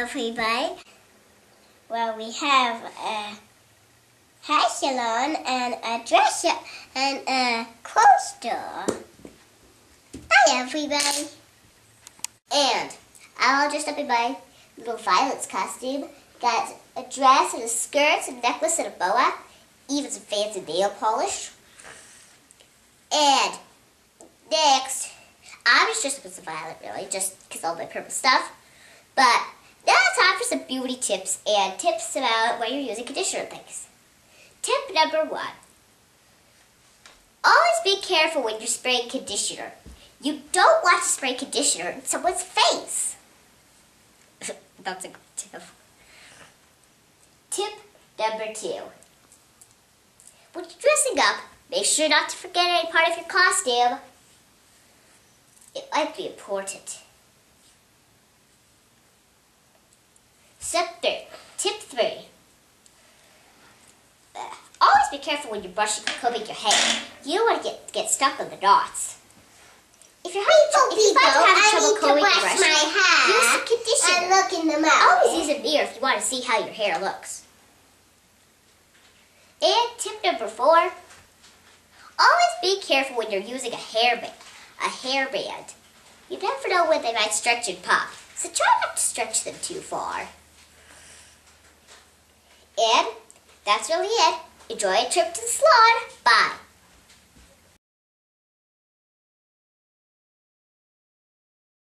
everybody. Well, we have a hair salon and a dress shop and a clothes store. Hi, everybody. And I all dressed up in my little Violet's costume. Got a dress and a skirt, a necklace and a boa, even some fancy nail polish. And next, I'm just dressed up as a Violet, really, just because all my purple stuff. But now it's time for some beauty tips and tips about when you're using conditioner and things. Tip number 1. Always be careful when you're spraying conditioner. You don't want to spray conditioner in someone's face. That's a good tip. Tip number 2. When you're dressing up, make sure not to forget any part of your costume. It might be important. Tip 3. Always be careful when you're brushing or combing your hair. You don't want to get stuck on the knots. If you're having trouble combing your brush, use some conditioner. And look in the mouth. Always use a mirror if you want to see how your hair looks. And tip number 4. Always be careful when you're using a hairband. You never know when they might stretch and pop, so try not to stretch them too far. And that's really it. Enjoy a trip to the salon. Bye.